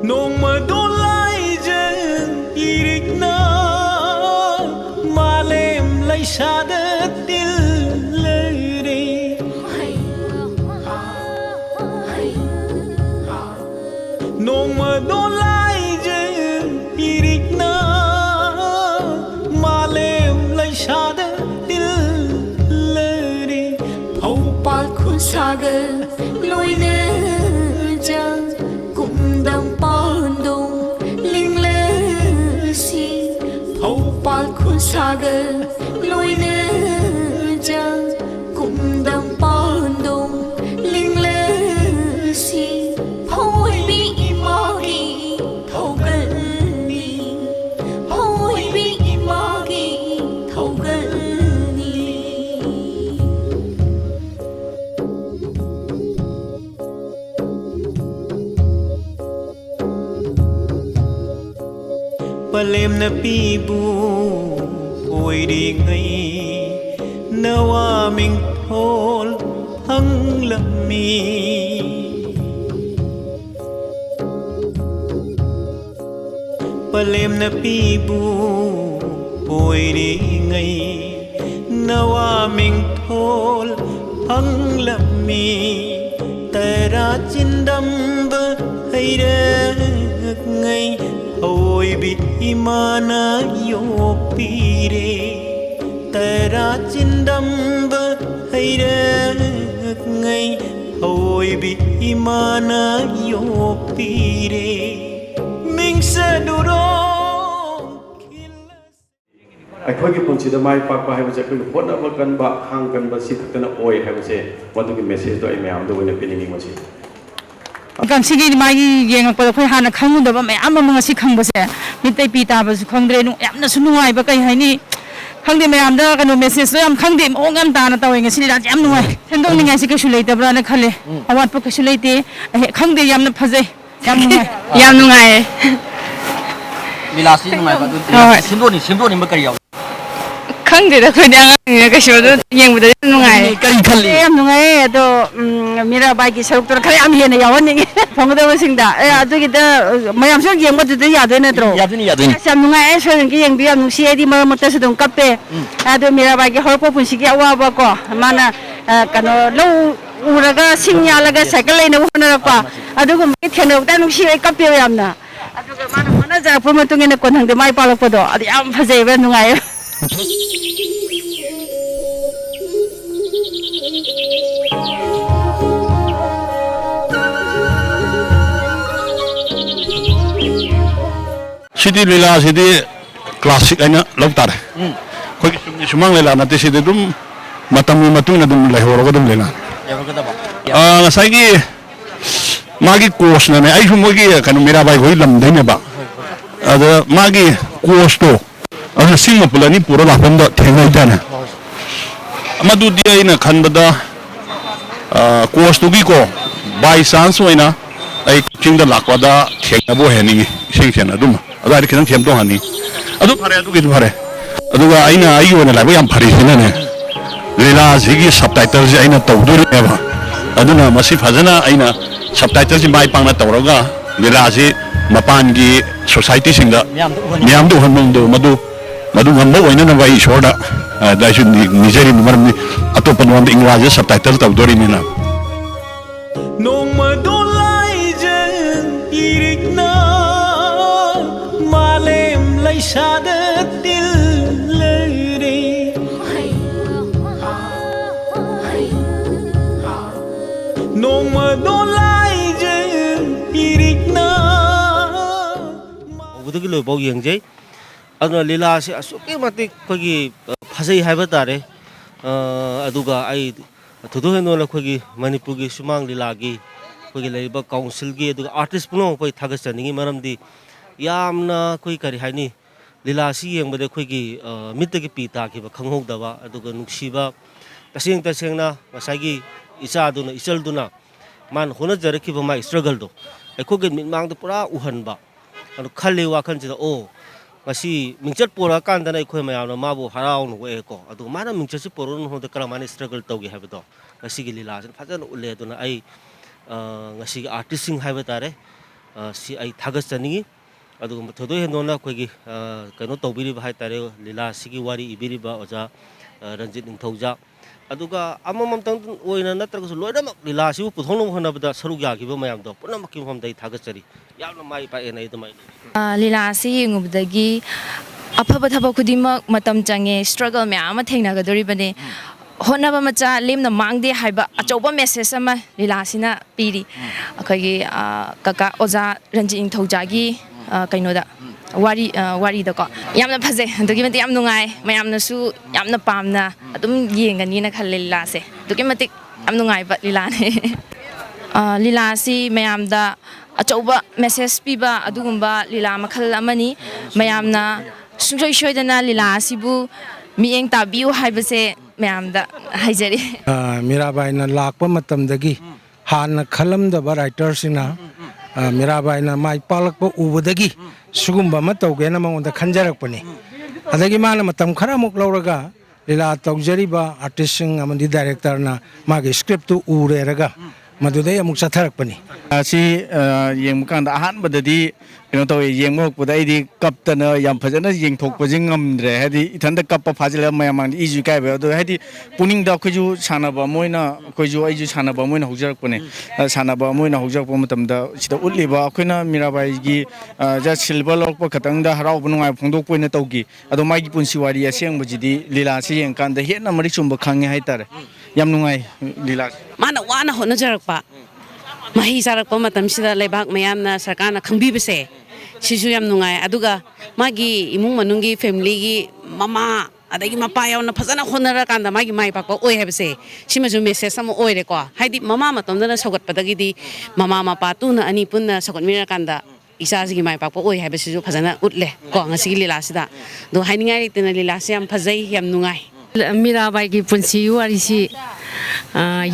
nong mà đôn lại dần irik na mà lem lại xa đất til lời đi nong mà đôn lại dần irik na mà lem lại xa đất til lời đi hậu bát khun saga lối nè chăng cùng đồng pon đông linh lệ si hậu bát khun saga lối nè chăng cùng đồng pon đông linh lệ si hoi bi imagi thâu gần đi hoi bi imagi thâu gần đi palem na pibu oi đi ngay nawa ming thol hang lami palem na pibu oi đi ngay nawa ming thol hang lami tera chindam ba hay ngay oi bi imana yo pire tera chindam ba hay ngay oi bi imana yo pire ming sa duro ꯑꯩꯈꯣꯏꯒꯤ ꯄꯨꯟꯁꯤꯗ ꯃꯥꯏ ꯄꯥꯛꯄ ꯍꯥꯏꯕꯁꯦ ꯑꯩꯈꯣꯏꯅ ꯍꯣꯠꯅꯕ ꯀꯟꯕ ꯍꯥꯡ ꯀꯟꯕ ꯁꯤ ꯈꯛꯇꯅ ꯑꯣꯏ ꯍꯥꯏꯕꯁꯦ ꯃꯗꯨꯒꯤ ꯃꯦꯁꯦꯖꯇꯣ ꯑꯩ ꯃꯌꯥꯝꯗ ꯑꯣꯏꯅ ꯄꯤꯅꯤꯡꯉꯤ ꯃꯁꯤ ꯀꯥꯡꯁꯤꯒꯤ ꯃꯥꯒꯤ ꯌꯦꯡꯉꯛꯄꯗ ꯑꯩꯈꯣꯏ ꯍꯥꯟꯅ ꯈꯪꯉꯨꯗꯕ ꯃꯌꯥꯝ ꯑꯃ ꯉꯁꯤ ꯈꯪꯕꯁꯦ ꯃꯤꯠꯇꯩ ꯄꯤ ꯇꯥꯕꯁꯨ ꯈꯪꯗ꯭ꯔꯦ ꯌꯥꯝꯅꯁꯨ ꯅꯨꯡꯉꯥꯏꯕ ꯀꯩ ꯍꯥꯏꯅꯤ ꯈꯪꯗꯦ ꯃꯌꯥꯝꯗ ꯀꯩꯅꯣ ꯃꯦꯁꯦꯖꯇꯣ ꯌꯥꯝ ꯈꯪꯗꯦ ꯃꯑꯣꯡ ꯌꯥꯝ ꯇꯥꯅ ꯇꯧꯋꯦ ꯉꯁꯤ ꯂꯤꯂꯥꯁꯦ ꯌꯥꯝ ꯅꯨꯡꯉꯥꯏ ꯁꯦꯝꯗꯣꯛꯅꯤꯡꯉꯥꯏꯁꯤ ꯀꯩꯁꯨ ꯂꯩꯇꯕ꯭ꯔꯥꯅ ꯈꯜꯂꯦ ꯑꯋꯥꯠꯄ ꯀꯩꯁꯨ ꯂꯩꯇꯦ ꯈꯪꯗꯦ ꯌꯥꯝꯅ ꯐꯖꯩ ꯌꯥꯝ ꯅꯨꯡꯉꯥꯏ ꯌꯥꯝ ꯅꯨꯡꯉꯥꯏꯌꯦ ꯂꯤꯂꯥꯁꯤ ꯅꯨꯡꯉꯥꯏꯕ ꯑꯗꯨ ꯁꯦꯝꯗꯣꯛꯅꯤꯡꯕ ꯀꯔꯤ ꯌꯥꯎꯏ ꯈꯪꯗꯦꯗ ꯑꯩꯈꯣꯏꯗꯤ ꯑꯉꯥꯡꯅꯤꯅ ꯀꯩꯁꯨ ꯑꯗꯨ ꯌꯦꯡꯕꯗ ꯌꯥꯝ ꯅꯨꯡꯉꯥꯏ ꯀꯔꯤ ꯈꯜꯂꯤ ꯌꯥꯝ ꯅꯨꯡꯉꯥꯏꯌꯦ ꯑꯗꯣ ꯃꯤꯔꯥꯕꯥꯏꯒꯤ ꯁꯔꯨꯛꯇꯨꯅ ꯈꯔ ꯌꯥꯝ ꯍꯦꯟꯅ ꯌꯥꯎꯍꯟꯅꯤꯡꯉꯦ ꯐꯪꯒꯗꯕꯁꯤꯡꯗ ꯑꯗꯨꯒꯤꯗ ꯃꯌꯥꯝꯁꯨ ꯌꯦꯡꯕꯗꯨꯗ ꯌꯥꯗꯣꯏ ꯅꯠꯇ꯭ꯔꯣ ꯌꯥꯗꯣꯏꯅꯤ ꯌꯥꯗꯣꯏꯅꯤ ꯌꯥꯝ ꯅꯨꯡꯉꯥꯏ ꯁꯣꯏꯗꯅꯒꯤ ꯌꯦꯡꯕꯤꯌꯨ ꯌꯥꯝ ꯅꯨꯡꯁꯤ ꯑꯩꯗꯤ ꯃꯔꯛ ꯃꯔꯛꯇꯁꯨ ꯑꯗꯨꯝ ꯀꯞꯄꯦ ꯑꯗꯣ ꯃꯤꯔꯥꯕꯥꯏꯒꯤ ꯍꯧꯔꯛꯄ ꯄꯨꯟꯁꯤꯒꯤ ꯑꯋꯥꯕ ꯀꯣ ꯃꯥꯅ ꯀꯩꯅꯣ ꯂꯧ ꯎꯔꯒ ꯁꯤꯡ ꯌꯥꯜꯂꯒ ꯁꯥꯏꯀꯜ ꯂꯩꯅꯕ ꯍꯣꯠꯅꯔꯛꯄ ꯑꯗꯨꯒꯨꯝꯕꯒꯤ ꯊꯦꯡꯅꯕꯗ ꯅꯨꯡꯁꯤ ꯑꯩ ꯀꯞꯄꯦꯕ ꯌꯥꯝꯅ ꯑꯗꯨꯒ ꯃꯥꯅ ꯍꯣꯠꯅꯖꯔꯛꯄ ꯃꯇꯨꯡ ꯏꯟꯅ ꯀꯣꯟꯊꯪꯗ ꯃꯥꯏ ꯄꯥꯛꯂꯛꯄꯗꯣ ꯑꯗꯨ ꯌꯥꯝ ꯐꯖꯩꯕ ꯅꯨꯡꯉꯥꯏꯌꯦ सिटी लीला सिटी क्लासिक अना लौ तारे खोई सुमंग लीला नते सिटी दुम मतम मतुंग न दुम लेहोरग दुम लीला ngसाई मागी कोर्स ने आई सु मोगी कनो मीराबाई होई लम देने बा अद मागी कोर्स तो अस सिंग पुलनी पुरो लाफम द थेंगै दाना मदु दि आइना खनबदा कोर्स तो को by chance होइना I Ching the लाकवादा थेंगबो हेनी सिंग सेना दुम अदारी खिदंग सेम तोहानी अदु फरे अदु गिदु फरे अदुगा आइना आई ओना लाबो याम फरि सिनाने लीला जिगी सबटाइटल जे आइना तौदुरिबा अदुना मसी फजना आइना सबटाइटल जे माइ पांगना तौरगा लीला जे मपानगी सोसाइटी सिंगा मियाम दु हनमंदो मदु मदु ngamba oina na bai shorda da ju nijeri maramni atopan wand ingwaje subtitle tawdori mina nong ma đôn lại dần irik na mà lem lại xa đất til lời đi nong ma đôn lại dần irik na 우드기 로보 영제 अदुना लीलासे असुके मतिक खोगी फजै हाइबा तारे अदुगा आई थुदोहेनो लखोगी मणिपुरगी सुमांग लीलागी खोगी लेबा council गी अदुगा artist पुनो कोई थागसनिगी मरमदी यामना कोई करी हाइनी लीला सी येंबदे अखोइगी मित्तगी P ताखिबा खंगहोदबा अदुगा नुक्सिबा तसेंना ngसाइगी इचादुना इचलदुना मान होनजरखिबा माइ struggle दो अखोइगी मिटमांग the पुरा उहनबा अनु खल्ले वाखनजिदा ओ ngasi mingchat pora kandana akhoi mayamna mabu haraun we ko adu mana mingchat si porun hoda karamani struggle tawgi habdo ngasi gi lila san fajana ulle duna ai ngasi artist sing haiba tare si ai thagas chani adu thodo hendona khoi gi kaino tawbiri ba hai tare lila sigi wari ibiri ba oja ranjit ningthauja aduga amamam tang oina natraga su loina lila si puthong hona bada saruk ya gi ba mayam do puna makim hom dai thagas chari yamna mai pa enai dumai लीला से येंगुबदगी अफब थबक खुदिमक मतम चंगे struggle ma'am थेंगनागदोरिबने होनबा मचा Lemna मांगदे हाइबा अचौबा message अमा लीला सिना पीरी अखगी काका ओजा रंजी इंथौजागी कइनोदा वारी दको यामना फजे दुगी मते याम नुंगाई मयामनसु यामना पामना अदुम येंगनी ना खले लीला से दुगी मते याम नुंगाई बा लीला ने लीला सी मयामदा अचौबा मेसेज पीबा अदुगुंबा लीला मखल अमनी मयामना सुंसोय सोयदना लीला सिबु मियेंग ताबियु हाइबसे मयामदा हाइजरी मीराबाईना लाकपा मतमदगी हाना खलमदबा राइटरसिना मीराबाईना माइ पालकपा उबदगी सुगुंबा म तौगेना मंगोंदा खंजरकपनी अदगी माना मतम खरामुक लौरगा लीला तौजरीबा आर्टिस्टिंग अमदी डायरेक्टरना मागे स्क्रिप्ट उरेरगा मदुदे अमुक चथरकपनी asi yengkan ahan badadi kino to yengmok budai kaptana yam phajana yengthok pajing ngamdre hadi ithanda kappa phajila mayamang iju kai ba do hadi puning da khoju sanaba moina khoju aiju sanaba moina hujak pone sanaba moina hujak pom tamda sida ulliba khoina mirabai gi ja silver lok pa khatang da harau bunungai phongdok poina tawgi ado mai gi punsi wari aseng bujidi lila si yengkan da hena mari chumba khange haitare yam nungai lila mana wana hona jarakpa mahi sarakpa matam sida lebak mayamna sarkarna khangbibase sisu yam nungai aduga magi imung manungi family gi mama adagi mapa yauna phajana honara kanda magi mai pakpa oi habase simaju message sam oi re ko haidi mama matomdana sogat padagi di mama mapa tuna ani punna sogat mira kanda isa sigi mai pakpa oi habase ju phajana utle ko ngasi lila sida do hainingai tena lila siam phajai yam nungai Mirabai की पुंसी वारीसी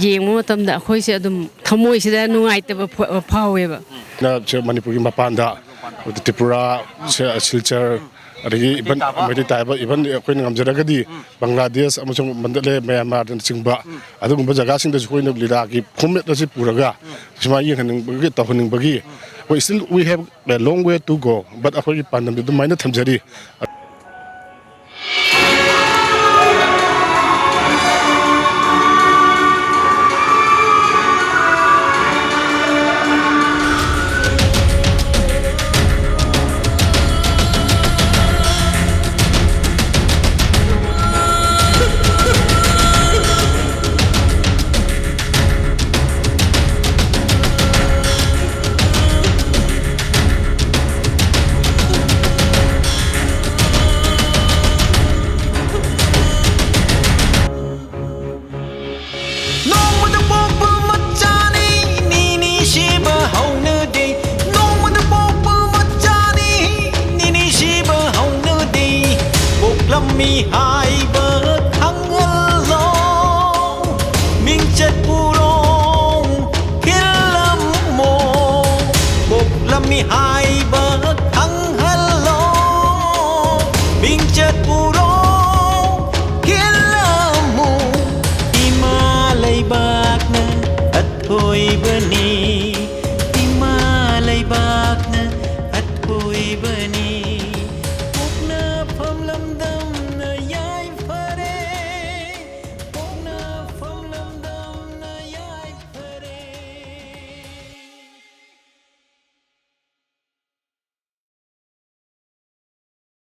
येंगो मतमदा अखोइसे अदुम थमोइसिदा नुंगाइतबा फावेबा ना मणिपुर की मपानदा त्रिपुरा सिलचर अदगी इबन मेदि ताइबा इबन अखोइन ngamjaragadi Bangladesh अमसुंग मंदले Myanmar चिंगबा अदुगुंबा जगासिंग दसु coin लीला की format दसि पुरगा सिमा येंगनिंग बगी तफनिंग बगी we have a long way to go but अखोइ पांदम दु माइना थमजरी mi hai bờ thăng lo minh chất purong kilam mo bok lam mi hai bờ thăng lo minh chất purong kilam mo Himalay bak na at hoy bani Himalay bak na at hoy bani